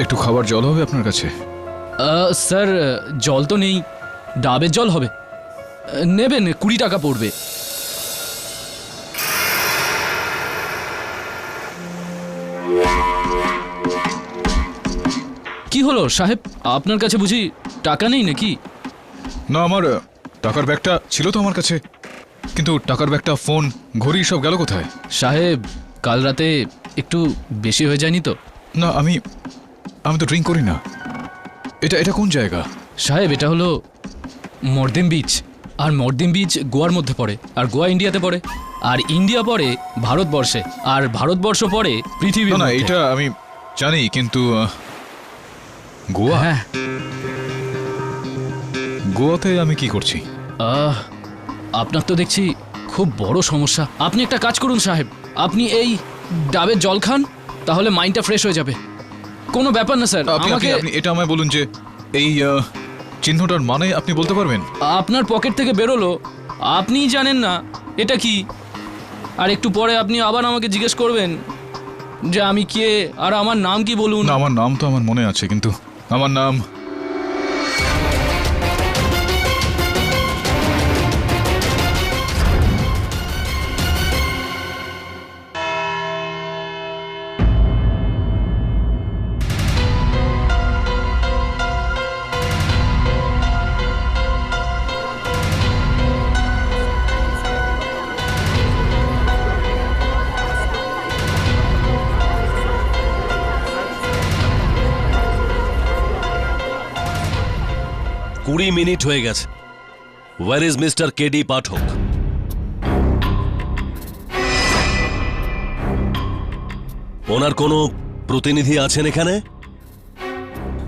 একটু খাবার জল হবে আপনার কাছে? স্যার জল তো নেই, ডাবের জল হবে। নেবেন, 20 টাকা পড়বে। কি হলো সাহেব, আপনার কাছে বুঝি টাকা নেই নাকি? না, আমার টাকার ব্যাগটা ছিল তো আমার কাছে, কিন্তু টাকার ব্যাগটা, ফোন, ঘড়ি সব গেল কোথায়? সাহেব কাল রাতে একটু বেশি হয়ে যায়নি তো? না, আমি তো ড্রিঙ্ক করি না। এটা কোন জায়গা? সাহেব এটা হলো মর্দিম বিচ, আর মর্দিম বিচ গোয়ার মধ্যে পড়ে, আর গোয়া ইন্ডিয়াতে পড়ে, আর ইন্ডিয়া পড়ে ভারতবর্ষে, আর ভারতবর্ষ পড়ে পৃথিবীর না, মধ্যে। এটা আমি জানি, কিন্তু গোয়া? হ্যাঁ। গোয়াতে আমি কি করছি? আপনার তো দেখছি খুব বড় সমস্যা। আপনি একটা কাজ করুন সাহেব, আপনি এই ডাবের জল খান, তাহলে মাইন্ডটা ফ্রেশ হয়ে যাবে। কোনো ব্যাপার না স্যার। আপনি এটা আমায় বলুন যে এই চিহ্নটার মানে আপনি বলতে পারবেন? আপনার পকেট থেকে বেরোলো, আপনিই জানেন না এটা কি, আর একটু পরে আপনি আবার আমাকে জিজ্ঞেস করবেন যে আমি কে আর আমার নাম কি বলুন। না, আমার নাম তো আমার মনে আছে, কিন্তু আমার নাম কুড়ি মিনিট হয়ে গেছে। ওয়ার ইজ মিস্টার কেডি পাঠক? ওনার কোনো প্রতিনিধি আছেন এখানে?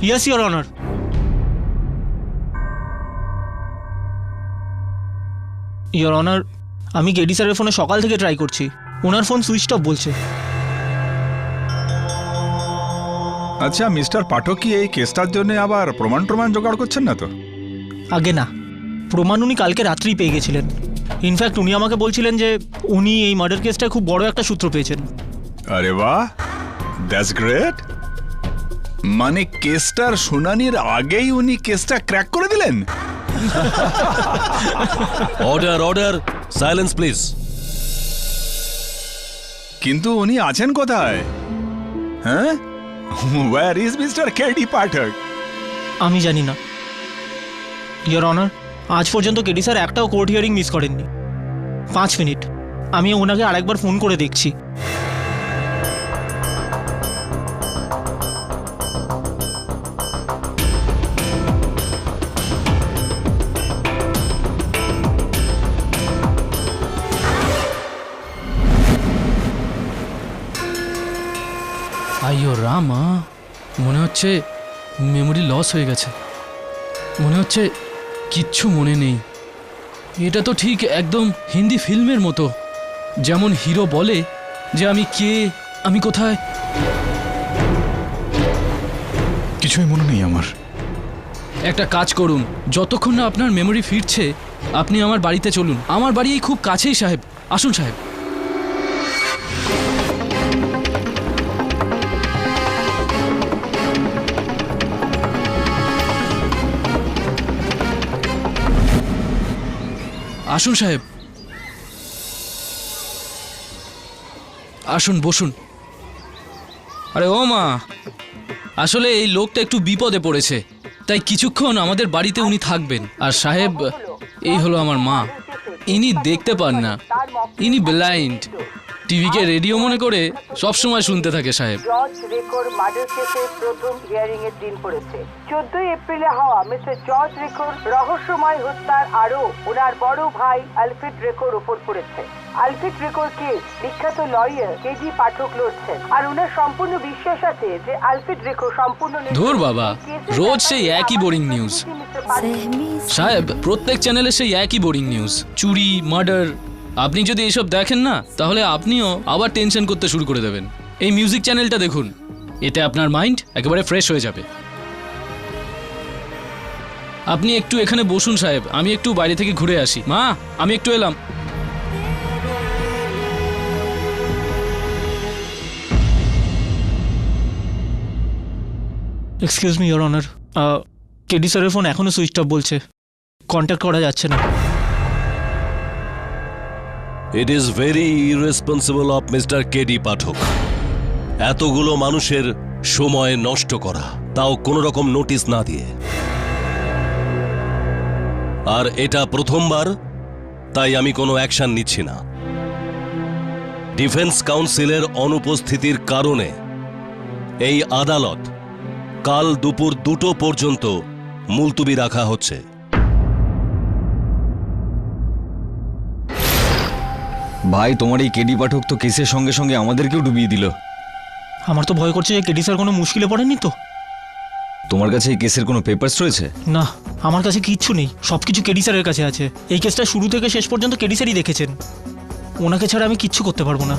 Yes your honour. Your honour, আমি কেডি স্যারের ফোনে সকাল থেকে ট্রাই করছি, ওনার ফোন সুইচ অফ বলছে। আচ্ছা, মিস্টার পাঠক কি এই কেসটার জন্য আবার প্রমাণ জোগাড় করছেন না তো? আগে না, প্রমাণ উনি কালকে রাত্রেই পেয়ে গেছিলেন। ইনফ্যাক্ট উনি আমাকে বলছিলেন যে উনি এই মার্ডার কেসটায় খুব বড় একটা সূত্র পেয়েছেন। আরে বাহ, দ্যাটস গ্রেট। মানে কেসটার শুনানির আগেই উনি কেসটা ক্র্যাক করে দিলেন? Order, order, silence please. কিন্তু উনি আছেন কোথায়? হ্যাঁ, ওয়্যার ইজ মিস্টার কেডি পাঠক? আমি জানি না ইওর অনার, আজ পর্যন্ত কেডি স্যার একটাও কোর্ট হিয়ারিং মিস করেননি। 5 মিনিট, আমি ওনাকে আরেকবার ফোন করে দেখছি। আইয়ো রামা, মনে হচ্ছে মেমোরি লস হয়ে গেছে, মনে হচ্ছে কিচ্ছু মনে নেই। এটা তো ঠিক একদম হিন্দি ফিল্মের মতো, যেমন হিরো বলে যে আমি কে, আমি কোথায়। কিছুই মনে নেই আমার। একটা কাজ করুন, যতক্ষণ না আপনার মেমোরি ফিরছে আপনি আমার বাড়িতে চলুন। আমার বাড়ি এই খুব কাছেই সাহেব, আসুন সাহেব। আসুন সাহেব, আসুন, বসুন। আরে ও মা, আসলে এই লোকটা একটু বিপদে পড়েছে, তাই কিছুক্ষণ আমাদের বাড়িতে উনি থাকবেন। আর সাহেব, এই হলো আমার মা, ইনি দেখতে পান না, ইনি ব্লাইন্ড। টিভিকে রেডিও মনে করে সব সময় শুনতে থাকে সাহেব। জর্জ রেকোর মার্ডার কেসে প্রথম হিয়ারিং এর দিন পড়েছে। 14 এপ্রিলে হওয়া মিস্টার জর্জ রেকোর রহস্যময় হত্যার আরও ওনার বড় ভাই আলফ্রেড রেকোর উপর পড়েছে। আলফ্রেড রেকোর কেস বিখ্যাত লয়ার কেডি পাঠক লড়ছেন, আর ওনার সম্পূর্ণ বিশ্বাস আছে যে আলফ্রেড রেকো সম্পূর্ণ। ধুর বাবা, রোজ সেই একই বোরিং নিউজ সাহেব, প্রত্যেক চ্যানেলে সেই একই বোরিং নিউজ, চুরি, মার্ডার। আপনি যদি এইসব দেখেন না, তাহলে আপনিও আবার টেনশন করতে শুরু করে দেবেন। এই মিউজিক চ্যানেলটা দেখুন, এতে আপনার মাইন্ড একেবারে ফ্রেশ হয়ে যাবে। আপনি একটু এখানে বসুন সাহেব, আমি একটু বাইরে থেকে ঘুরে আসি। মা, আমি একটু এলাম। Excuse me your honour, KD স্যারের ফোন এখনও সুইচ অফ বলছে, কন্ট্যাক্ট করা যাচ্ছে না। It is very irresponsible of mister KD Pathak এতগুলো মানুষের সময় নষ্ট করা, তাও কোনো রকম নোটিশ না দিয়ে। আর এটা প্রথমবার, তাই আমি কোনো অ্যাকশন নিচ্ছি না। ডিফেন্স কাউন্সিলের অনুপস্থিতির কারণে এই আদালত কাল দুপুর 2টো পর্যন্ত মুলতুবি রাখা হচ্ছে। ভাই, তোমার এই কেডি পাঠক তো কেসের সঙ্গে সঙ্গে আমাদেরকেও ডুবিয়ে দিল। আমার তো ভয় করছে যে কেডি স্যার কোনো মুশকিলে পড়েনি তো। তোমার কাছে এই কেসের কোনো পেপারস রয়েছে? না, আমার কাছে কিচ্ছু নেই, সব কিছু কেডি স্যারের কাছে আছে। এই কেসটা শুরু থেকে শেষ পর্যন্ত কেডি স্যারই দেখেছেন, ওনাকে ছাড়া আমি কিচ্ছু করতে পারবো না।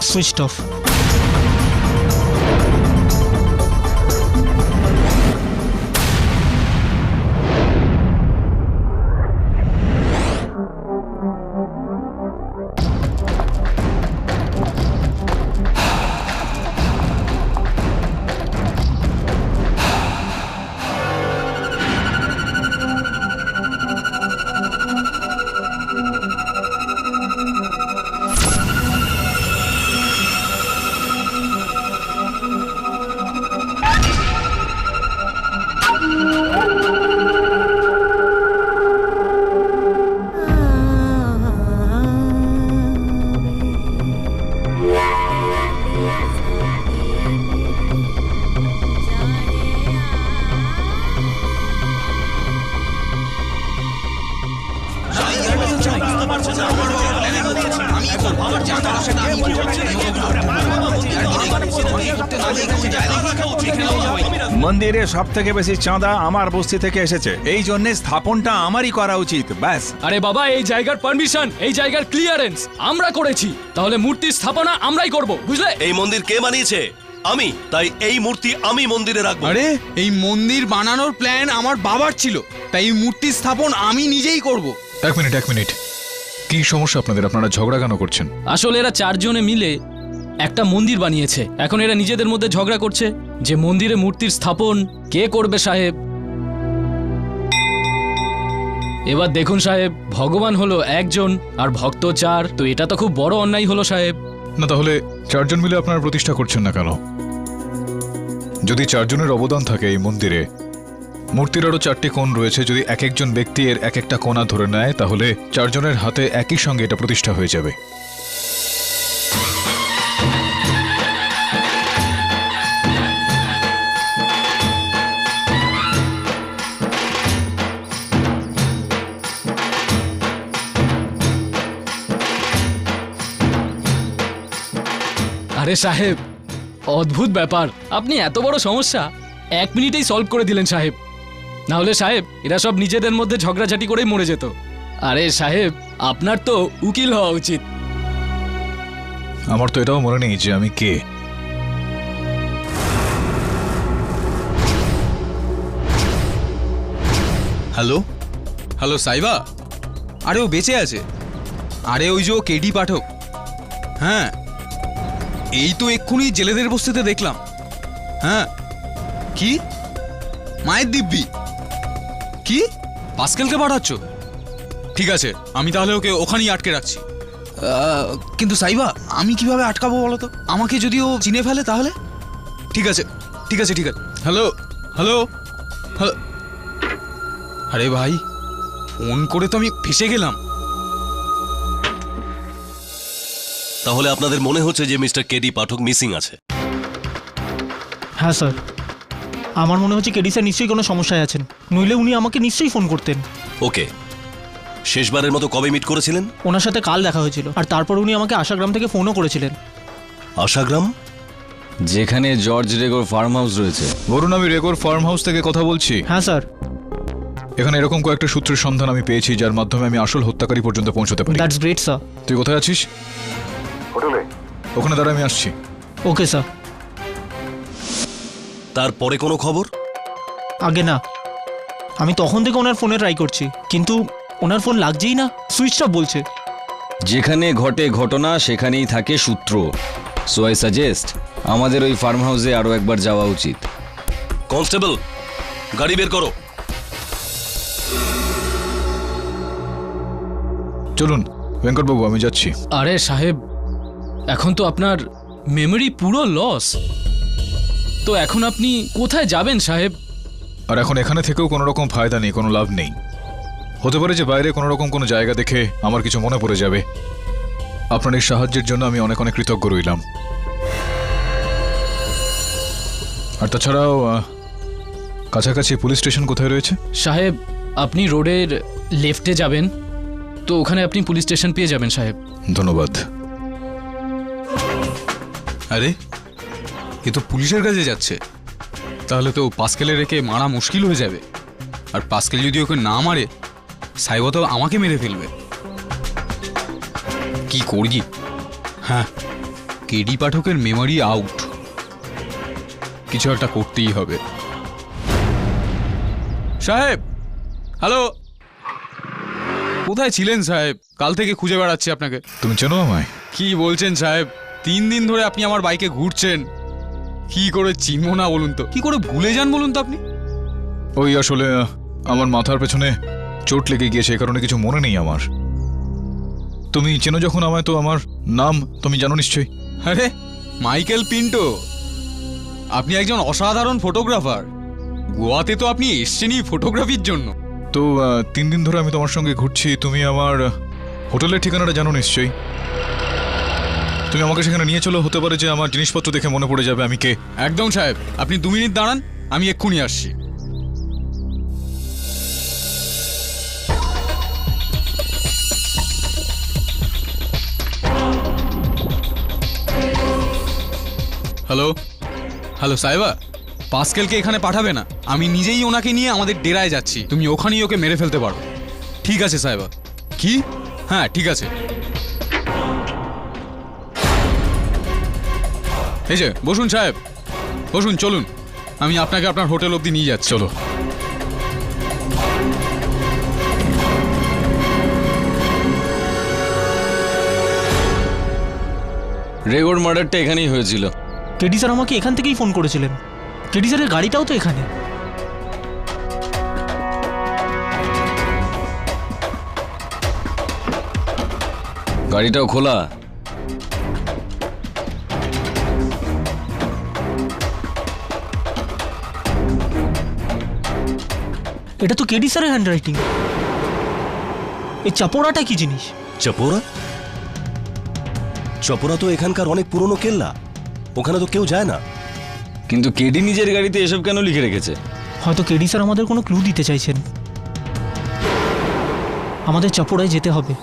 Switch off. মন্দিরে সব থেকে বেশি চাঁদা আমার বস্তি থেকে এসেছে, এই জন্য স্থাপনটা আমারই করা উচিত। ব্যাস। আরে বাবা, এই জায়গার পারমিশন, এই জায়গার ক্লিয়ারেন্স আমরা করেছি, তাহলে মূর্তির স্থাপনা আমরাই করব, বুঝলে? এই মন্দির কে বানিয়েছে? আমি। তাই এই মূর্তি আমি মন্দিরে রাখবো। আরে এই মন্দির বানানোর প্ল্যান আমার বাবার ছিল, তাই এই মূর্তি স্থাপন আমি নিজেই করব। এক মিনিট, কি সমস্যা আপনাদের? আপনারা ঝগড়া কেন করছেন? আসলে এরা 4 জনে মিলে একটা মন্দির বানিয়েছে। এখন এরা নিজেদের মধ্যে ঝগড়া করছে যে মন্দিরে মূর্তির স্থাপন কে করবে সাহেব। এবার দেখুন সাহেব, ভগবান হলো একজন আর ভক্ত 4, তো এটা তো খুব বড় অন্যায় হলো সাহেব। না, তাহলে 4 জন মিলে আপনারা প্রতিষ্ঠা করছেন না কেন? যদি 4 জনের অবদান থাকে এই মন্দিরে, মূর্তির আরো 4টি কোণ রয়েছে, যদি এক একজন ব্যক্তি এর এক একটা কোণা ধরে নেয়, তাহলে 4 জনের হাতে একই সঙ্গে এটা প্রতিষ্ঠা হয়ে যাবে। আরে সাহেব, অদ্ভুত ব্যাপার, আপনি এত বড় সমস্যা 1 মিনিটেই সলভ করে দিলেন সাহেব। না হলে সাহেব এরা সব নিজেদের মধ্যে ঝগড়াঝাটি করেই মরে যেত। আরে সাহেব, আপনার তো উকিল হওয়া উচিত। আমার তো এটাও মনে নেই যে আমি কে। হ্যালো সাইবা, আরে ও বেঁচে আছে। আরে ওই যে ও কেডি পাঠক। হ্যাঁ, এই তো এক্ষুনি জেলেদের বস্তিতে দেখলাম। হ্যাঁ। কি মায়ের দিব্যি? কি পাস্কেলকে পাঠাচ্ছ? ঠিক আছে, আমি তাহলে ওকে ওখানেই আটকে রাখছি। কিন্তু সাইবা, আমি কিভাবে আটকাবো বলো তো? আমাকে যদি ও চিনে ফেলে তাহলে? ঠিক আছে। হ্যালো। আরে ভাই, ফোন করে তো আমি ফেসে গেলাম। তাহলে আপনাদের মনে হচ্ছে যে মিস্টার কেডি পাঠক মিসিং আছে? হ্যাঁ স্যার, আমার মনে হচ্ছে কেডি স্যার নিশ্চয়ই কোনো সমস্যায় আছেন, নইলে উনি আমাকে নিশ্চয়ই ফোন করতেন। ওকে, শেষবারের মতো কবে মিট করেছিলেন? ওনার সাথে কাল দেখা হয়েছিল, আর তারপর উনি আমাকে আশাগ্রাম থেকে ফোনও করেছিলেন। আশাগ্রাম? যেখানে জর্জ রেগোর ফার্ম হাউস রয়েছে। বলুন, আমি রেগোর ফার্ম হাউস থেকে কথা বলছি। হ্যাঁ স্যার। এখানে এরকম কয়েকটা সূত্রের সন্ধান আমি পেয়েছি, যার মাধ্যমে আমি আসল হত্যাকারী পর্যন্ত পৌঁছতে পারি। That's great sir. তুই কোথায় আছিস? হোটেলে। ওখানে দাঁড়া, আমি আসছি। Okay sir. তারপরে কোনো খবর? আগে না, আমি তখন থেকে ওনার ফোনে ট্রাই করছি, কিন্তু ওনার ফোন লাগছেই না, সুইচ অফ বলছে। যেখানে ঘটে ঘটনা সেখানেই থাকে সূত্র। সো আই সাজেস্ট আমাদের ওই ফার্ম হাউসে আরো একবার যাওয়া উচিত। কনস্টেবল, গাড়ি বের করো। চলুন ভেঙ্কটবাবু, আমি যাচ্ছি। আরে সাহেব, এখন তো আপনার মেমরি পুরো লস। তো এখন আপনি কোথায় যাবেন সাহেব? আর এখন এখানে থেকেও কোনো রকম ফায়দা নেই, কোনো লাভ নেই। হতে পারে যে বাইরে কোনো রকম কোনো জায়গা দেখে আমার কিছু মনে পড়ে যাবে। আপনার এই সাহায্যের জন্য আমি অনেক অনেক কৃতজ্ঞ রইলাম। আর তাছাড়াও কাছাকাছি পুলিশ স্টেশন কোথায় রয়েছে? সাহেব, আপনি রোডের লেফটে যাবেন তো ওখানে আপনি পুলিশ স্টেশন পেয়ে যাবেন সাহেব। ধন্যবাদ। আরে এ তো পুলিশের কাছে যাচ্ছে, তাহলে তো পাস্কেলে রেখে মারা মুশকিল হয়ে যাবে। আর পাস্কেল যদি ওকে না মারে, সাইবা তো আমাকে মেরে ফেলবে। কি করবি? হ্যাঁ, কেডি পাঠকের মেমোরি আউট, কিছু একটা করতেই হবে। সাহেব, হ্যালো, কোথায় ছিলেন সাহেব? কাল থেকে খুঁজে বেড়াচ্ছি আপনাকে। তুমি চেনো আমায়? কি বলছেন সাহেব? 3 দিন ধরে আপনি আমার বাইকে ঘুরছেন, কি করে চিনবো না বলুন তো? কি করে ভুলে যান বলুন তো আপনি? ওই আসলে আমার মাথার পেছনে চোট লেগে গিয়েছে, এই কারণে কিছু মনে নেই আমার। তুমি চেনো যখন আমায়, তো আমার নাম তুমি জানো নিশ্চয়ই। আরে মাইকেল পিন্টো, আপনি একজন অসাধারণ ফটোগ্রাফার। গোয়াতে তো আপনি এসছেনই ফটোগ্রাফির জন্য। তো 3 দিন ধরে আমি তোমার সঙ্গে ঘুরছি। তুমি আমার হোটেলের ঠিকানাটা জানো নিশ্চয়ই। তুমি আমাকে সেখানে নিয়ে চলো, হতে পারে যে আমার জিনিসপত্র দেখে মনে পড়ে যাবে আমি কে। একদম সাহেব, আপনি 2 মিনিট দাঁড়ান, আমি এক্ষুনি আসছি। হ্যালো হ্যালো সাহেবা, পাস্কেলকে এখানে পাঠাবে না, আমি নিজেই ওনাকে নিয়ে আমাদের ডেরায় যাচ্ছি। তুমি ওখানেই ওকে মেরে ফেলতে পারো। ঠিক আছে সাহেবা। কি? হ্যাঁ ঠিক আছে। এই যে বসুন সাহেব, বসুন, চলুন, আমি আপনাকে আপনার হোটেল অবধি নিয়ে যাচ্ছি। চলো। রেগোর মার্ডারটা এখানেই হয়েছিল। কেডি স্যার আমাকে এখান থেকেই ফোন করেছিলেন। কেডি স্যারের গাড়িটাও তো এখানে। গাড়িটাও খোলা। এটা তো কেডি স্যারের হ্যান্ডরাইটিং। এই চাপড়াটা কি জিনিস? চপোরা? চপোরা তো এখানকার অনেক পুরনো কেল্লা, ওখানে তো কেউ যায় না। কিন্তু কেডি নিজের গাড়িতে এসব কেন লিখে রেখেছে? হয়তো কেডি স্যার আমাদের কোনো ক্লু দিতে চাইছেন। আমাদের চাপড়ায় যেতে হবে।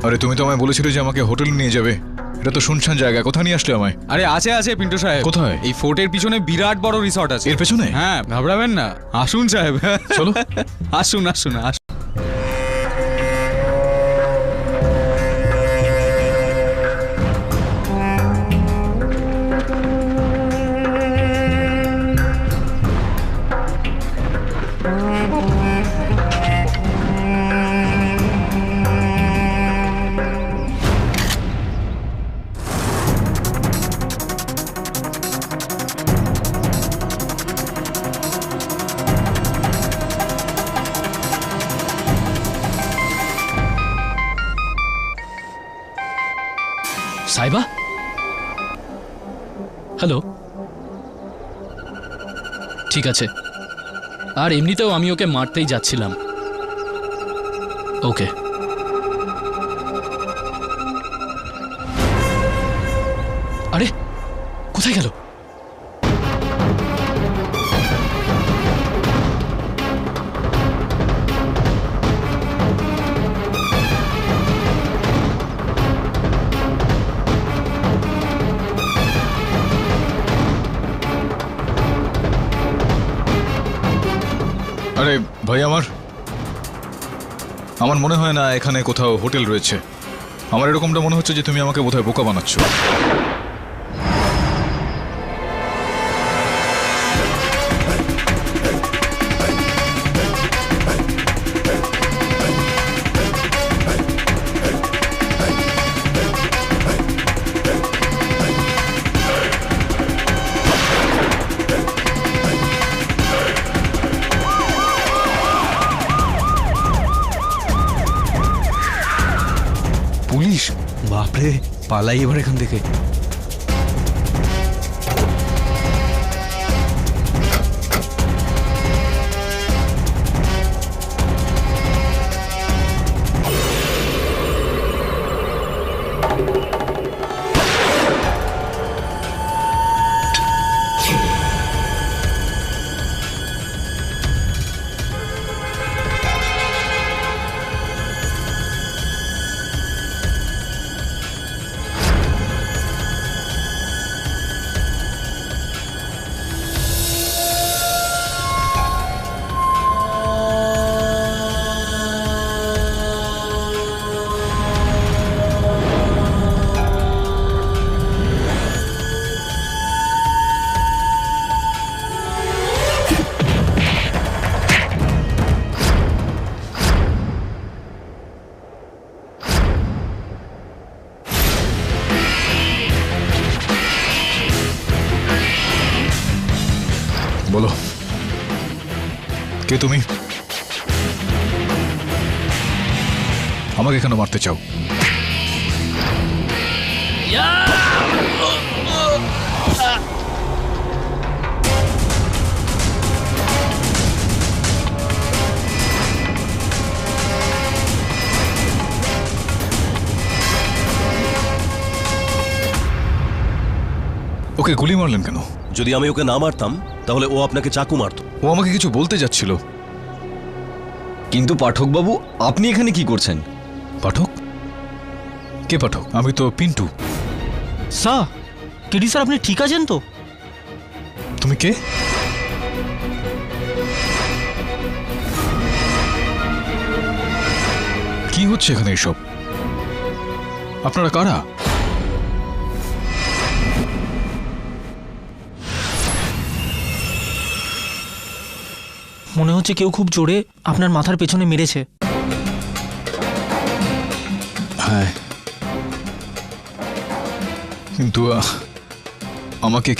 আরে তুমি তো আমায় বলেছিলে যে আমাকে হোটেলে নিয়ে যাবে। এটা তো শুনশান জায়গা, কোথায় নিয়ে আসলে আমায়? আরে আছে আছে পিন্টু সাহেব। কোথায়? এই ফোর্টের পিছনে বিরাট বড় রিসর্ট আছে। এর পেছনে? হ্যাঁ, ঘাবড়াবেন না, আসুন সাহেব। চলো। আসুন আসুন আসুন। সাইবা, হ্যালো। ঠিক আছে। আর এমনিতেও আমি ওকে মারতেই যাচ্ছিলাম। ওকে। আরে কোথায় গেল? আরে ভাই আমার মনে হয় না এখানে কোথাও হোটেল রয়েছে। আমার এরকমটা মনে হচ্ছে যে তুমি আমাকে বোধহয় বোকা বানাচ্ছ। পুলিশ, বাপরে, পালাই এবার এখান থেকে। বলো, কে তুমি? আমাকে কেন মারতে চাও? ওকে গুলি মারলেন কেন? যদি আমি ওকে না মারতাম তাহলে ও আপনাকে চাকু মারত। ও আমাকে কিছু বলতে যাচ্ছিল। কিন্তু পাঠকবাবু, আপনি এখানে কি করছেন? পাঠক? কে পাঠক? আমি তো পিন্টু। স্যার, কেডি স্যার আপনি ঠিক আছেন তো? তুমি কে? কি হচ্ছে এখানে এসব? আপনারা কারা? মনে হচ্ছে কেউ খুব জোরে আপনার মাথার পেছনে মেরেছে। হ্যাঁ, কিন্তু আমাকে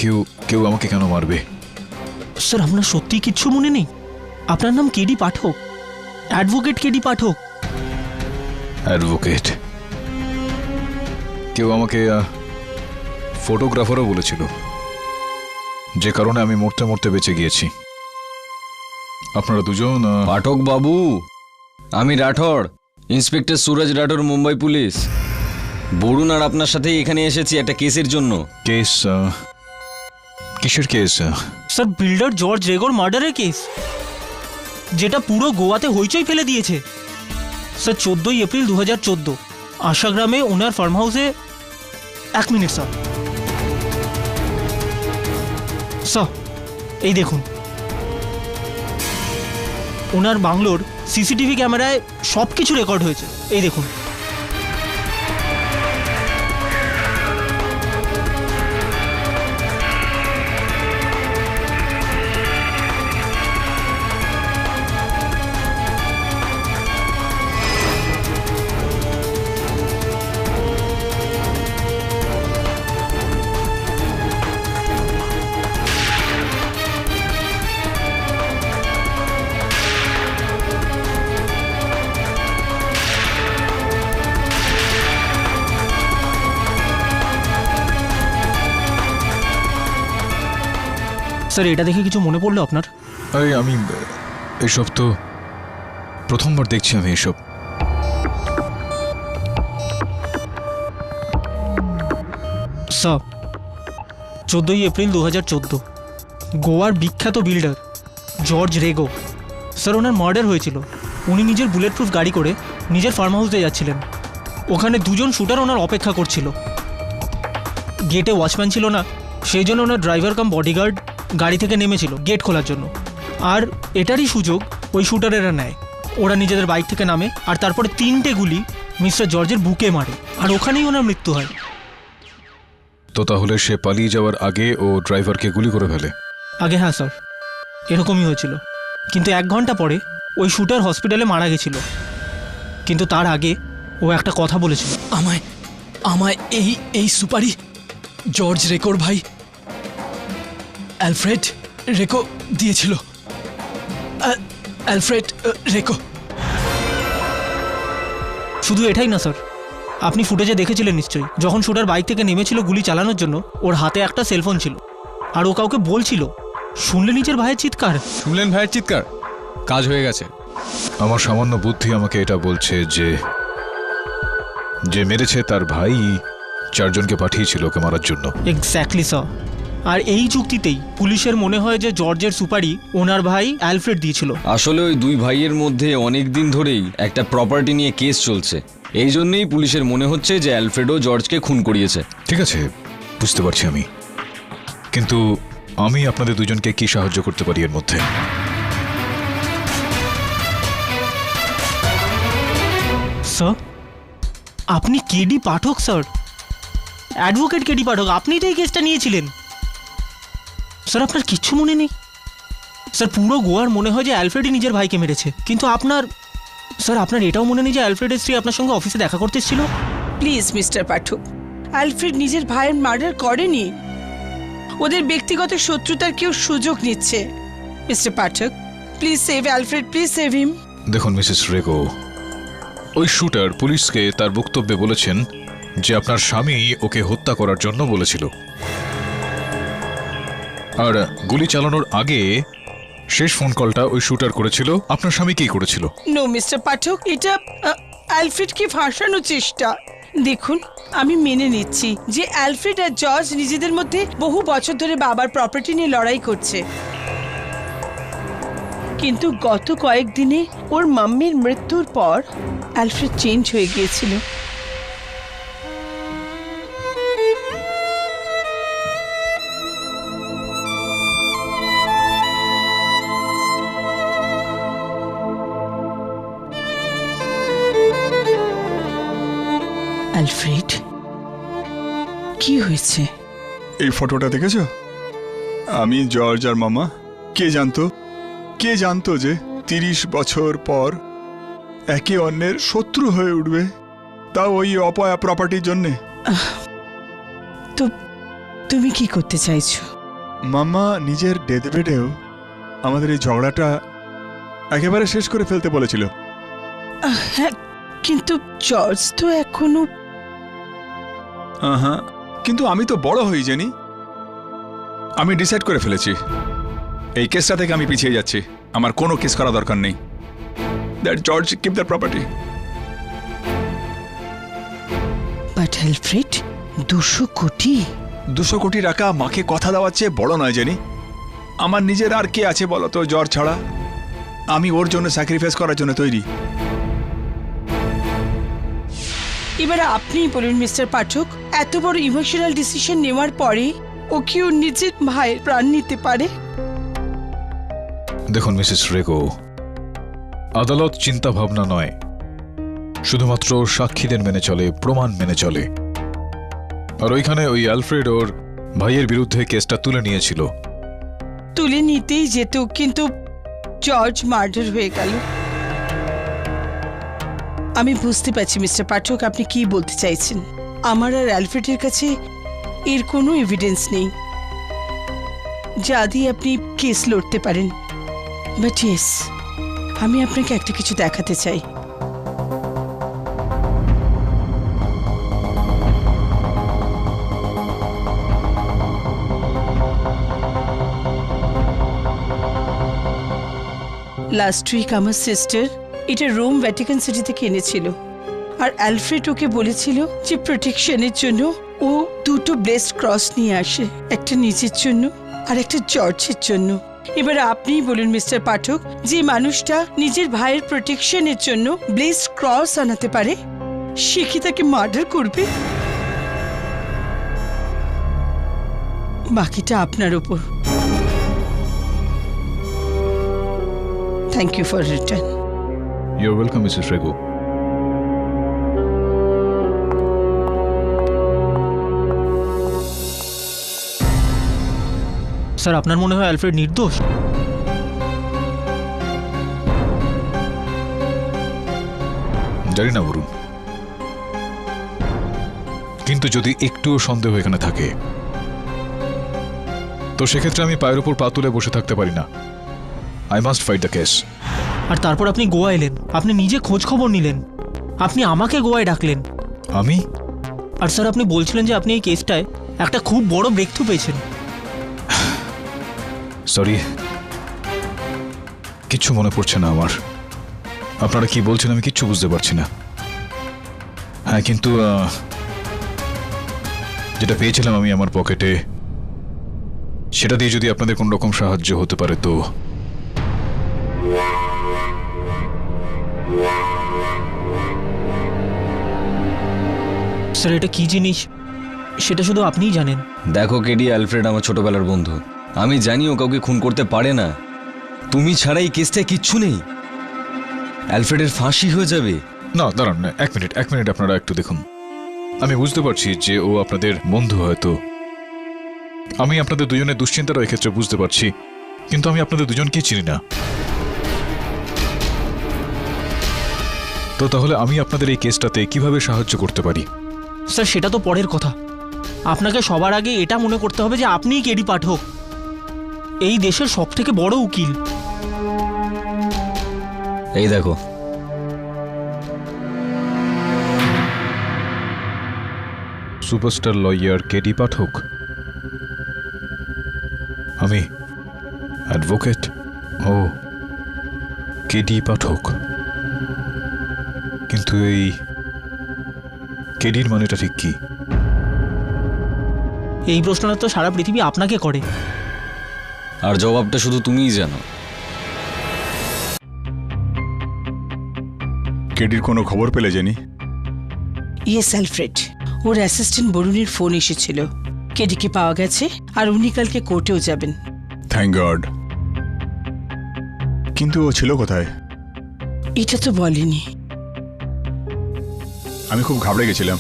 কেউ আমাকে কেন মারবে? স্যার, আপনার সত্যি কিচ্ছু মনে নেই? আপনার নাম কেডি পাঠক, অ্যাডভোকেট কেডি পাঠক। অ্যাডভোকেট? কেউ আমাকে ফটোগ্রাফারও বলেছিল, যে কারণে আমি মরতে মরতে বেঁচে গিয়েছি। আপনারা দুজন? পাঠক বাবু, আমি রাঠোর, ইন্সপেক্টর সুরজ রাঠোর, মুম্বাই পুলিশ। বরুণ আর আপনার সাথে এখানে এসেছি একটা কেসের জন্য। কেস? কিসের কেস? স্যার, বিল্ডার জর্জ রেগোর মার্ডারের কেস, যেটা পুরো গোয়াতে হইচই ফেলে দিয়েছে। স্যার, 14 এপ্রিল 2014 আশাগ্রামে ওনার ফার্ম হাউসে। 1 মিনিট স্যার। স্যার, এই দেখুন, ওনার বাংলোর সিসিটিভি ক্যামেরায় সব কিছু রেকর্ড হয়েছে। এই দেখুন। স্যার, এটা দেখে কিছু মনে পড়লো আপনার? আরে আমি এসব তো প্রথমবার দেখছি। আমি এসব স্যার, 14 এপ্রিল 2014 গোয়ার বিখ্যাত বিল্ডার জর্জ রেগো, স্যার, ওনার মার্ডার হয়েছিল। উনি নিজের বুলেট প্রুফ গাড়ি করে নিজের ফার্ম হাউসে যাচ্ছিলেন। ওখানে দুজন শুটার ওনার অপেক্ষা করছিল। গেটে ওয়াচম্যান ছিল না, সেই জন্য ওনার ড্রাইভার কাম বডিগার্ড গাড়ি থেকে নেমেছিল গেট খোলার জন্য। আর এটারই সুযোগ ওই শুটারেরা নেয়। ওরা নিজেদের বাইক থেকে নামে আর তারপরে 3টে গুলি মিস্টার জর্জের বুকে মারে, আর ওখানেই ওনার মৃত্যু হয়। তো তাহলে সে পালিয়ে যাওয়ার আগে ও ড্রাইভারকে গুলি করে ফেলে? আগে হ্যাঁ স্যার, এরকমই হয়েছিল। কিন্তু 1 ঘন্টা পরে ওই শুটার হসপিটালে মারা গেছিল। কিন্তু তার আগে ও একটা কথা বলেছিল। আমায় আমায় এই সুপারি জর্জ রেকোর ভাই অ্যালফ্রেড রেকো দিয়েছিল। অ্যালফ্রেড রেকো। শুধু এটাই না স্যার, আপনি ফুটেজে দেখেছিলেন নিশ্চয়ই, যখন শুটার বাইক থেকে নেমেছিল গুলি চালানোর জন্য ওর হাতে একটা সেলফোন ছিল, আর ও কাউকে বলছিল। শুনলে নিজের ভাইয়ের চিৎকার? শুনলেন ভাইয়ের চিৎকার? কাজ হয়ে গেছে। আমার সামান্য বুদ্ধি আমাকে এটা বলছে যে যে মেরেছে তার ভাই 4 জনকে পাঠিয়েছিল ওকে মারার জন্য। Exactly sir. আর এই যুক্তিতেই পুলিশের মনে হয় যে জর্জের সুপারি ওনার ভাই অ্যালফ্রেড দিয়েছিল। আসলে ওই 2 ভাইয়ের মধ্যে অনেক দিন ধরেই একটা প্রপার্টি নিয়ে কেস চলছে। এই জন্যই পুলিশের মনে হচ্ছে যে অ্যালফ্রেডো জর্জকে খুন করিয়েছে। ঠিক আছে, বুঝতে পারছি আমি, কিন্তু আমি আপনাদের 2 জনকে কি সাহায্য করতে পারি এর মধ্যে? স্যার, আপনি কেডি পাঠক স্যার, অ্যাডভোকেট কেডি পাঠক, আপনি তো এই কেসটা নিয়েছিলেন। স্যার আপনার কিচ্ছু মনে নেই? স্যার পুরো গোয়ার মনে হয় যে অ্যালফ্রেডই নিজের ভাইকে মেরেছে, কিন্তু আপনার এটাও মনে নেই যে অ্যালফ্রেডের স্ত্রী আপনার সঙ্গে অফিসে দেখা করতে এসেছিল? প্লিজ মিস্টার পাঠক, অ্যালফ্রেড নিজের ভাইয়ের মার্ডার করেনি। ওদের ব্যক্তিগত শত্রুতার কেউ সুযোগ নিচ্ছে। Mister Pathak, please save Alfred, please save হিম। দেখুন মিসেস রেগো, ওই শুটার পুলিশকে তার বক্তব্যে বলেছেন যে আপনার স্বামী ওকে হত্যা করার জন্য বলেছিল, আর গুলি চালানোর আগে শেষ ফোন কলটা ওই শুটার করেছিল আপনার স্বামী কি করেছিল? নো মিস্টার পাঠক, এটা অ্যালফ্রেডকে ফাঁসানোর চেষ্টা। দেখুন, আমি মেনে নিচ্ছি যে অ্যালফ্রেড আর জর্জ নিজেদের মধ্যে বহু বছর ধরে বাবার প্রপার্টি নিয়ে লড়াই করছে, কিন্তু গত কয়েকদিনে ওর মাম্মির মৃত্যুর পর অ্যালফ্রেড চেঞ্জ হয়ে গিয়েছিল। অ্যালফ্রেড, কি হয়েছে? এই ফটোটা দেখেছো? আমি, জর্জ আর মামা। কে জানতো যে 30 বছর পর একে অন্যের শত্রু হয়ে উঠবে, তাও ওই অপয়া প্রপার্টির জন্যে। তো তুমি কি করতে চাইছো? মামা নিজের ডেথবেডেও আমাদের এই ঝগড়াটা একেবারে শেষ করে ফেলতে বলেছিল। হ্যাঁ, কিন্তু জর্জ তো এখনো। হ্যাঁ, কিন্তু আমি তো বড় হয়ে জানি। আমি ডিসাইড করে ফেলেছি, এই কেসটা থেকে আমি পিছিয়ে যাচ্ছি। আমার কোনো কেস করা দরকার নেই। That George keep the property. But Alfred, 200 কোটি? 200 কোটি টাকা মাকে কথা দেওয়ার চেয়ে বড় নয় জানি। আমার নিজের আর কে আছে বলো তো জর্জ ছাড়া? আমি ওর জন্য স্যাক্রিফাইস করার জন্য তৈরি। এবার আপনিই বলুন মিস্টার পাঠক, এত বড় ইমোশনাল ডিসিশন নেওয়ার পরে ও কি ওর নিজের ভাইয়ের প্রাণ নিতে পারে? দেখুন মিসেস রেগো, আদালত চিন্তা ভাবনা নয়, শুধুমাত্র সাক্ষীদের মেনে চলে, প্রমাণ মেনে চলে। আর ওইখানে ওই অ্যালফ্রেড ওর ভাইয়ের বিরুদ্ধে কেসটা তুলে নিয়েছিল। তুলে নিতেই যেত, কিন্তু জর্জ মার্ডার হয়ে গেল। আমি বুঝতে পারছি মিস্টার পাঠক আপনি কি বলতে চাইছেন। আমার আর অ্যালফ্রেডের কাছে এর কোনো এভিডেন্স নেই যা দিয়ে আপনি কেস লড়তে পারেন। বাট ইয়েস, আমি আপনাকে একটা কিছু দেখাতে চাই। লাস্ট উইক আমার সিস্টার এটা রোম ভ্যাটিকান সিটি থেকে এনেছিল, আর অ্যালফ্রেড ওকে বলেছিল যে প্রোটেকশনের জন্য ও 2টো ব্লেসড ক্রস নিয়ে আসে, একটা নিজের জন্য আর একটা জর্জের জন্য। এবার আপনিই বলুন মিস্টার পাঠক, যে মানুষটা নিজের ভাইয়ের প্রোটেকশনের জন্য ব্লেসড ক্রস আনাতে পারে, সে কি তাকে মার্ডার করবে? বাকিটা আপনার উপর। Thank you for return. Your welcome Mrs Rego. Sir আপনার মনে হয় অ্যালফ্রেড নির্দোষ? জানি না বরুণ, কিন্তু যদি একটুও সন্দেহ এখানে থাকে তো সেক্ষেত্রে আমি পায়ের উপর পা তুলে বসে থাকতে পারি না। I must fight the case. আর তারপর আপনি গোয়া এলেন, আপনি নিজে খোঁজ খবর নিলেন, আপনি আমাকে গোয়ায় ডাকলেন। আমি? আর স্যার আপনি বলছিলেন যে আপনি এই কেসটায় একটা খুব বড় ব্রেকথ্রু পেয়েছেন। সরি, কিচ্ছু মনে পড়ছে না আমার। আপনারা কি বলছেন আমি কিচ্ছু বুঝতে পারছি না। হ্যাঁ, কিন্তু যেটা পেয়েছিলাম আমি আমার পকেটে, সেটা দিয়ে যদি আপনাদের কোন রকম সাহায্য হতে পারে তো। স্যার এটা কি জিনিস সেটা শুধু আপনিই জানেন। দেখো কেডি, অ্যালফ্রেড আমার ছোটবেলার বন্ধু। আমি জানি ও কাউকে খুন করতে পারে না। তুমি ছাড়া এই কেসটায় কিচ্ছু নেই। অ্যালফ্রেডের ফাঁসি হয়ে যাবে। না দাঁড়ান, এক মিনিট আপনারা একটু দেখুন। আমি বুঝতে পারছি যে ও আপনাদের বন্ধু, হয়তো আমি আপনাদের দুজনের দুশ্চিন্তারও এক্ষেত্রে বুঝতে পারছি, কিন্তু আমি আপনাদের দুজনকেই চিনি না। তো তাহলে আমি আপনাদের এই কেসটাতে কিভাবে সাহায্য করতে পারি? স্যার সেটা তো পরের কথা। আপনাকে সবার আগে এটা মনে করতে হবে যে আপনিই কেডি পাঠক, এই দেশের সবথেকে বড় উকিল। এই দেখো, সুপারস্টার লয়ার কেডি পাঠক। আমি অ্যাডভোকেট। ও, কেডি পাঠক। কিন্তু এই কেডির মানেটা ঠিক কি? এই প্রশ্নটা তো সারা পৃথিবী আপনাকে করে। আর জবাবটা শুধু তুমিই জানো। কেডির কোনো খবর পেলে জেনি? ইয়েস অ্যালফ্রেড, ওর অ্যাসিস্ট্যান্ট বরুণের ফোন এসেছিল। কেডিকে পাওয়া গেছে আর উনি কালকে কোর্টেও যাবেন। Thank god. কিন্তু ও ছিল কোথায়? এটা তো বলেনি। আমি খুব ঘাবড়ে গেছিলাম,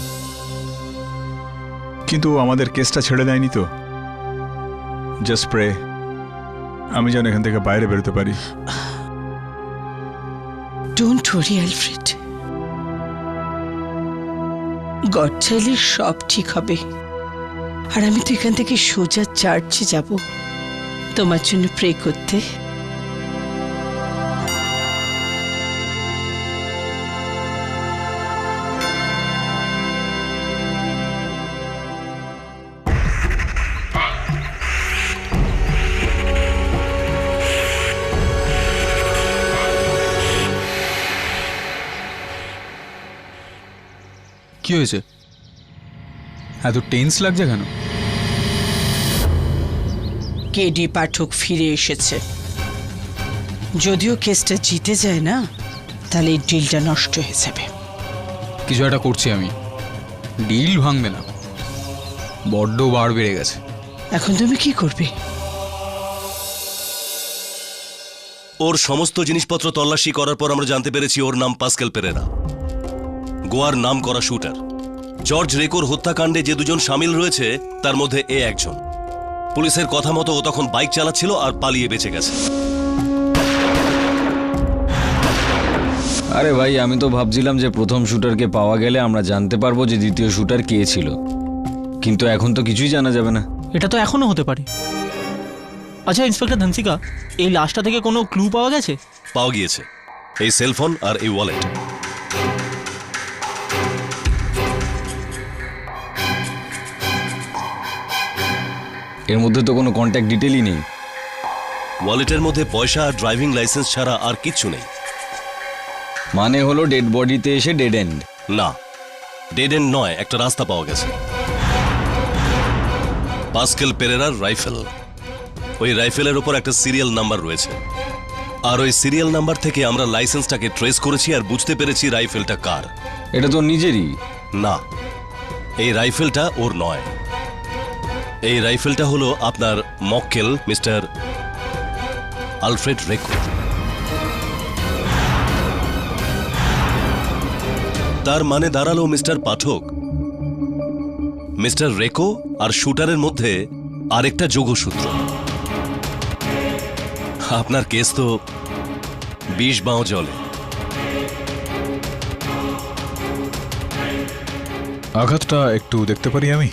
কিন্তু ও আমাদের কেসটা ছেড়ে দেয়নি তো। জাস্ট প্রে আমি যেন এখান থেকে বাইরে বেরোতে পারি। ডোন্ট ওয়ারি অ্যালফ্রেড, গড চাইলে সব ঠিক হবে। আর আমি তো এখান থেকে সোজা চার্চে যাব তোমার জন্য প্রে করতে। কি হয়েছে? এত টেন্স লাগছে কেন? কেডি পাঠক ফিরে এসেছে। যদিও কেসটা জিতে যায় না, তাহলে এই ডিলটা নষ্ট হয়ে যাবে। কিছু একটা করছি আমি, ডিল ভাঙবে না। বড্ড বার বেড়ে গেছে। এখন তুমি কি করবে? ওর সমস্ত জিনিসপত্র তল্লাশি করার পর আমরা জানতে পেরেছি ওর নাম পাস্কেল পেরেরা, গোয়ার নাম করা শুটার। জর্জ রেকোর হত্যাকাণ্ডে যে দুজন সামিল রয়েছে তার মধ্যে এ একজন। পুলিশের কথা মতো ও তখন বাইক চালাচ্ছিল আর পালিয়ে বেঁচে গেছে। আরে ভাই, আমি তো ভাবছিলাম যে প্রথম শুটারকে পাওয়া গেলে আমরা জানতে পারবো যে দ্বিতীয় শুটার কে ছিল, কিন্তু এখন তো কিছুই জানা যাবে না। এটা তো এখনো হতে পারে। আচ্ছা ইন্সপেক্টর ধনসিকা, এই লাশটা থেকে কোনো ক্লু পাওয়া গেছে? পাওয়া গিয়েছে, এই সেলফোন আর এই ওয়ালেট। এর মধ্যে তো কোনো কন্ট্যাক্ট ডিটেলই নেই। ওয়ালেটের মধ্যে পয়সা আর ড্রাইভিং লাইসেন্স ছাড়া আর কিচ্ছু নেই। মানে হলো ডেড বডিতে এসে ডেড এন্ড? না, ডেড এন্ড নয়, একটা রাস্তা পাওয়া গেছে। পাস্কেল পেরেরার রাইফেল। ওই রাইফেলের উপর একটা সিরিয়াল নাম্বার রয়েছে, আর ওই সিরিয়াল নাম্বার থেকে আমরা লাইসেন্সটাকে ট্রেস করেছি আর বুঝতে পেরেছি রাইফেলটা কার। এটা তো নিজেরই। না, এই রাইফেলটা ওর নয়। এই রাইফেলটা হলো আপনার মক্কেল মিস্টার আলফ্রেড রেকো। তার মানে দাঁড়ালো মিস্টার পাঠক, মিস্টার রেকো আর শুটারের মধ্যে আরেকটা যোগসূত্র। আপনার কেস তো 20 বাঁও জলে। আঘাতটা একটু দেখতে পারি আমি?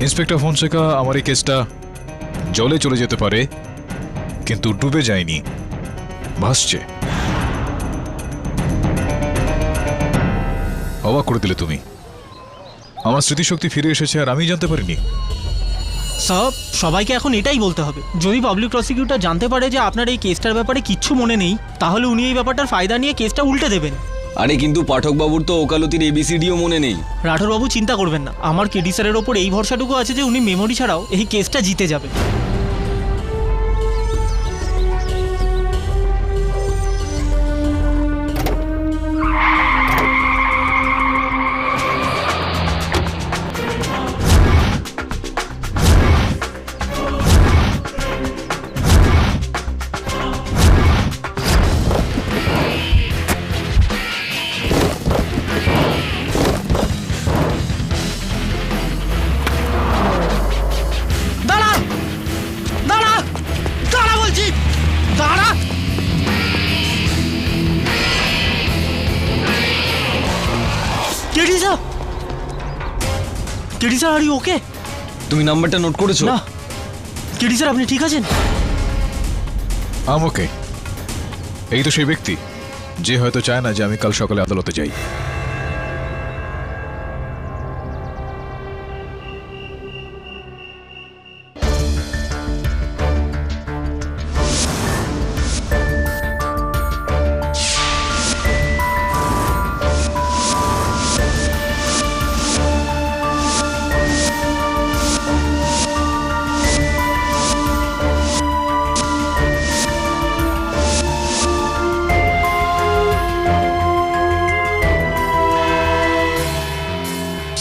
ইন্সপেক্টর ফোনসেকা, আমার এই কেসটা জলে চলে যেতে পারে, কিন্তু ডুবে যায়নি, ভাসছে। অবাক করে দিলে তুমি। আমার স্মৃতিশক্তি ফিরে এসেছে আর আমি জানতে পারিনি। স্যার, সবাইকে এখন এটাই বলতে হবে। যদি পাবলিক প্রসিকিউটর জানতে পারে যে আপনার এই কেসটার ব্যাপারে কিচ্ছু মনে নেই, তাহলে উনি এই ব্যাপারটার ফায়দা নিয়ে কেসটা উল্টে দেবেন। আরে কিন্তু পাঠকবাবুর তো ওকালতির এবিসিডিও মনে নেই। রাঠোরবাবু চিন্তা করবেন না, আমার কেডি স্যারের ওপর এই ভরসাটুকু আছে যে উনি মেমোরি ছাড়াও এই কেসটা জিতে যাবে। KD sir, are you okay? তুমি নাম্বারটা নোট করেছো? না। কেডি স্যার, আপনি ঠিক আছেন? ওকে। এই তো সেই ব্যক্তি যে হয়তো চায় না যে আমি কাল সকালে আদালতে যাই।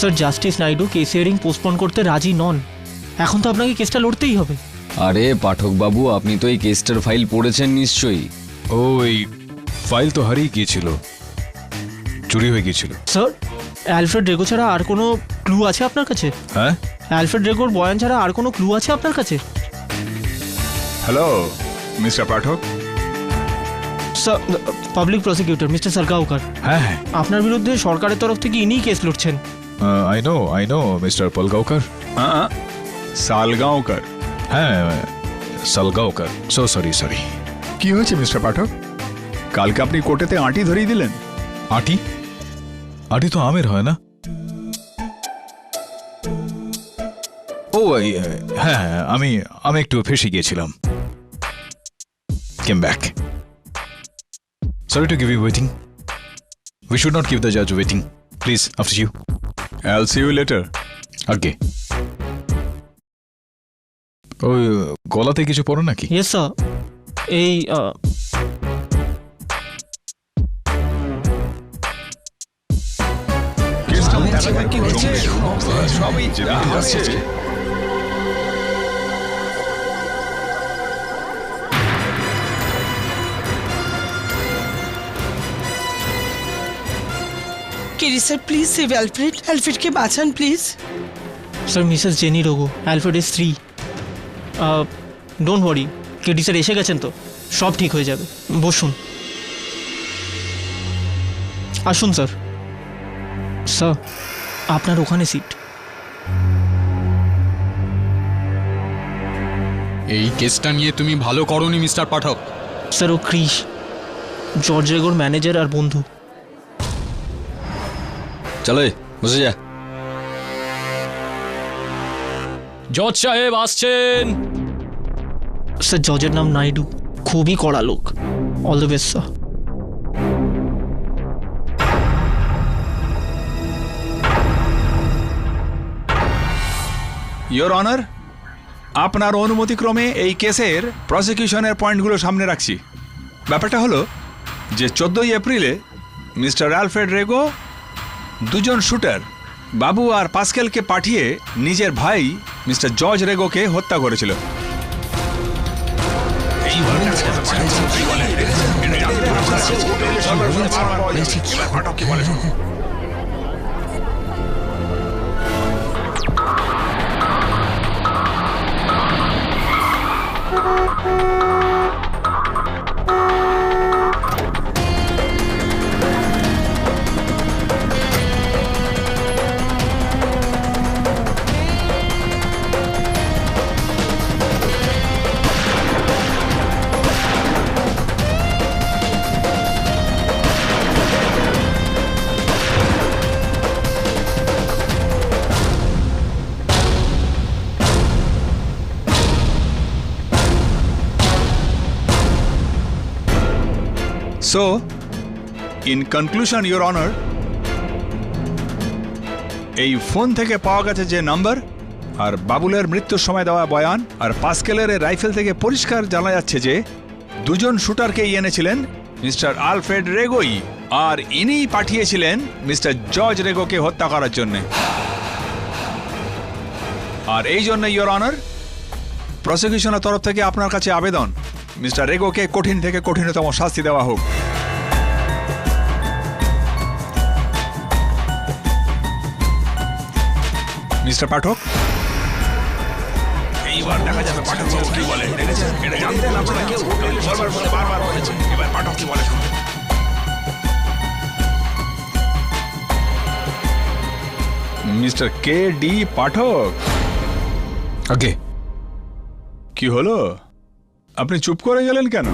Sir, justice Naidu case hearing postpone করতে রাজি নন। এখন তো আপনাকে কেসটা লড়তেই হবে। আরে পাঠকবাবু, আপনি তো এই কেসটার ফাইল পড়েছেন নিশ্চয়ই। ও, এই ফাইল তো হারিয়ে গিয়েছিল, চুরি হয়ে গিয়েছিল। স্যার, অ্যালফ্রেড রেগো ছাড়া আর কোনো ক্লু আছে আপনার কাছে? হ্যাঁ, অ্যালফ্রেড রেগোর বয়ান ছাড়া আর কোনো ক্লু আছে আপনার কাছে? Hello mister Pathak. Sir, public prosecutor mister Salgaonkar. হ্যাঁ হ্যাঁ, আপনার বিরুদ্ধে সরকারের তরফ থেকে ইনিই কেস লড়ছেন। I know mister Polgaonkar. Salgaonkar? হ্যাঁ, সালগাঁওকর। সরি। কি হয়েছে মিস্টার পাঠক? কালকে আপনি কোর্টেতে আঁটি ধরিয়ে দিলেন। আটি? আটি তো আমের হয় না। ও হ্যাঁ, আমি একটু ফেঁসে গিয়েছিলাম। Came back. Sorry to give you waiting. We should not keep the judge waiting. Please, after you. I'll see you later. আগে ওই গলাতে কিছু পড়ো নাকি? ইয়েস স্যার, এই KD sir, please save Alfred. অ্যালফ্রেডকে বাঁচান please. Sir, Mrs Jenny Rogo, অ্যালফ্রেডের স্ত্রী। ডোন্ট ওয়ারি, কেডি স্যার এসে গেছেন তো, সব ঠিক হয়ে যাবে। বসুন, আসুন স্যার। স্যার, আপনার ওখানে সিট। এই কেসটা নিয়ে তুমি ভালো করনি মিস্টার পাঠক। স্যার, ও ক্রিস, জর্জ রেগোর ম্যানেজার আর বন্ধু। চলো বসে যা। জজ সাহেব আসছেন। স্যার, জজের নাম নাইডু, খুবই কড়া লোক। All the best sir. Your Honor, আপনার অনুমতিক্রমে এই কেসের প্রসিকিউশনের পয়েন্টগুলো সামনে রাখছি। ব্যাপারটা হলো যে 14ই এপ্রিলে মিস্টার অ্যালফ্রেড রেগো দুজন শুটার বাবু আর পাস্কেলকে পাঠিয়ে নিজের ভাই মিস্টার জর্জ রেগোকে হত্যা করেছিল। So, in conclusion, Your Honor, এই ফোন থেকে পাওয়া গেছে যে নাম্বার আর বাবুলের মৃত্যুর সময় দেওয়া বয়ান আর পাস্কেলের রাইফেল থেকে পরিষ্কার জানা যাচ্ছে যে দুজন শুটারকেই এনেছিলেন মিস্টার আলফ্রেড রেগোই, আর ইনিই পাঠিয়েছিলেন মিস্টার জর্জ রেগোকে হত্যা করার জন্য। আর এই জন্য ইয়োর অনার, প্রসিকিউশনের তরফ থেকে আপনার কাছে আবেদন মিস্টার রেগোকে কঠিন থেকে কঠিনতম শাস্তি দেওয়া হোক। মিস্টার পাঠক, এইবার দেখা যাবে পাঠক কি বলে। এটা জানতেন আপনারা কেউ বারবার বলেছে, এবার পাঠক কি বলে। মিস্টার কে ডি পাঠক, আগে কি হলো? আপনি চুপ করে গেলেন কেন?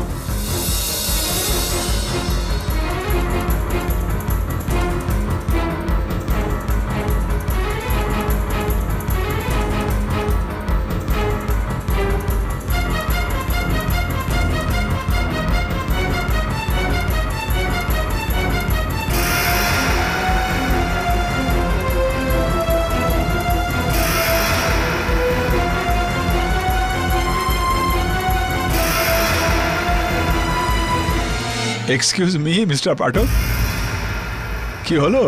এক্সকিউজ মি মিস্টার পাঠক, কি হলো?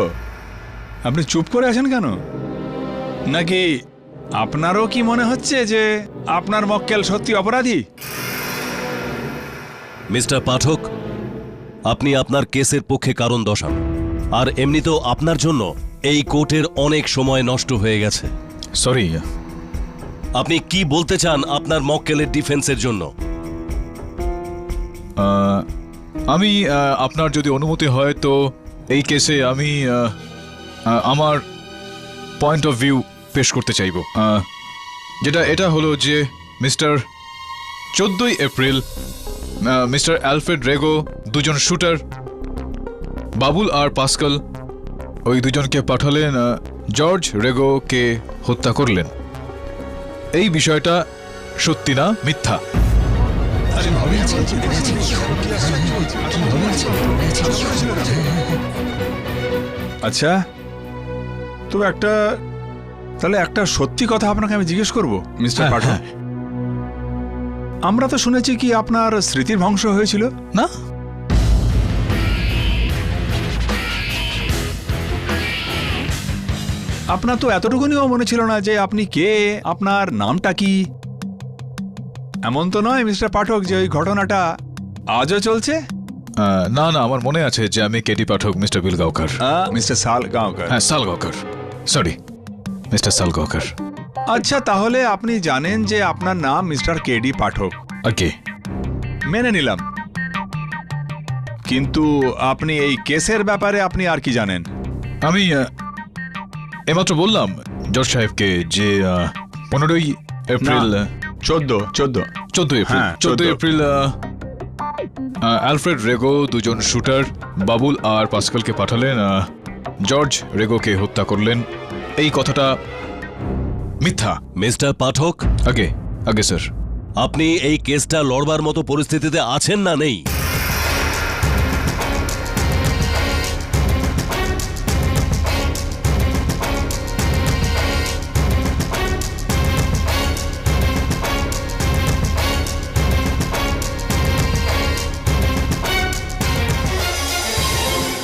আপনি চুপ করে আছেন কেন? নাকি আপনারও কি মনে হচ্ছে যে আপনার মক্কেল সত্যি অপরাধী? মিস্টার পাঠক, আপনি আপনার কেসের পক্ষে কারণ দর্শান। আর এমনিতেও আপনার জন্য এই কোর্টের অনেক সময় নষ্ট হয়ে গেছে। সরি। আপনি কি বলতে চান আপনার মক্কেলের ডিফেন্সের জন্য? আমি আপনার যদি অনুমতি হয় তো এই কেসে আমি আমার পয়েন্ট অফ ভিউ পেশ করতে চাইব। যেটা এটা হলো যে মিস্টার 14ই এপ্রিল মিস্টার অ্যালফ্রেড রেগো দুজন শুটার বাবুল আর পাস্কেল ওই দুজনকে পাঠালেন জর্জ রেগোকে হত্যা করলেন। এই বিষয়টা সত্যি না মিথ্যা? আচ্ছা, তো তাহলে একটা সত্যি কথা আপনাকে আমি জিজ্ঞেস করব মিস্টার পাঠক। আমরা তো শুনেছি কি আপনার স্মৃতির ধ্বংস হয়েছিল না? আপনার তো এতটুকুনিও মনে ছিল না যে আপনি কে, আপনার নামটা কি? এমন তো নয় মিস্টার পাঠক যে ওই ঘটনাটা আজও চলছে? না না, আমার মনে আছে যে আমি কেডি পাঠক, মিস্টার বিলগাঁওকর। মিস্টার সালগাঁওকর? হ্যাঁ, সালগাঁওকর। Sorry, mister Salgaocar. আচ্ছা, তাহলে আপনি জানেন যে আপনার নাম মিস্টার কেডি পাঠক। ওকে, মেনে নিলাম। কিন্তু আপনি এই কেসের ব্যাপারে আপনি আর কি জানেন? আমি এইমাত্র বললাম জজ সাহেবকে যে 15ই এপ্রিল 14 এপ্রিল অ্যালফ্রেড রেগো দুজন শুটার বাবুল আর পাস্কেলকে পাঠালেন জর্জ রেগোকে হত্যা করলেন। এই কথাটা মিথ্যা। মিস্টার পাঠক, আগে স্যার, আপনি এই কেসটা লড়বার মতো পরিস্থিতিতে আছেন না নেই?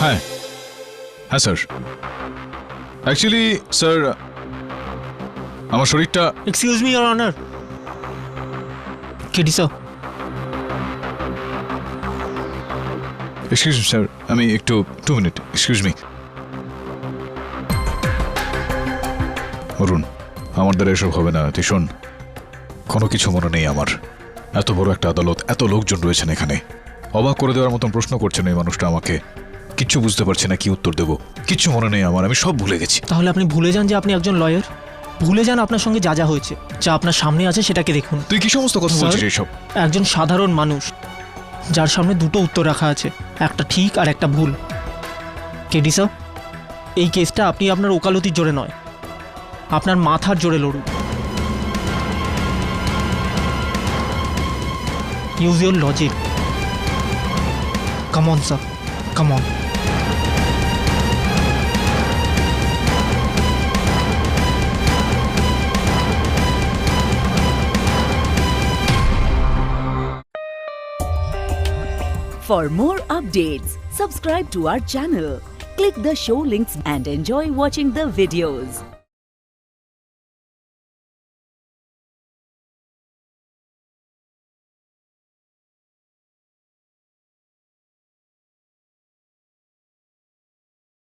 হ্যাঁ হ্যাঁ স্যার অ্যাকচুয়ালি স্যার আমার শরীরটা excuse me your honour KD sir excuse me sir আমি একটু 2 মিনিট এক্সকিউজ মি অরুণ আমার দ্বারা এসব হবে না তুই শোন কোনো কিছু মনে নেই আমার এত বড় একটা আদালত এত লোকজন রয়েছেন এখানে অবাক করে দেওয়ার মতন প্রশ্ন করছেন এই মানুষটা আমাকে কিচ্ছু বুঝতে পারছি না কি উত্তর দেবো কিচ্ছু মনে নেই আমার আমি সব ভুলে গেছি তাহলে আপনি ভুলে যান যে আপনি একজন লয়ার ভুলে যান আপনার সঙ্গে যা যা হয়েছে যা আপনার সামনে আছে সেটাকে দেখুন তুই কি সমস্ত কথা স্যার, বলছিস এইসব একজন সাধারণ মানুষ যার সামনে দুটো উত্তর রাখা আছে একটা ঠিক আর একটা ভুল কেডি স্যার এই কেসটা আপনি আপনার ওকালতির জোরে নয় আপনার মাথার জোরে লড়ুন use your logic come on sir come on For more updates, subscribe to our channel, click the show links and enjoy watching the videos.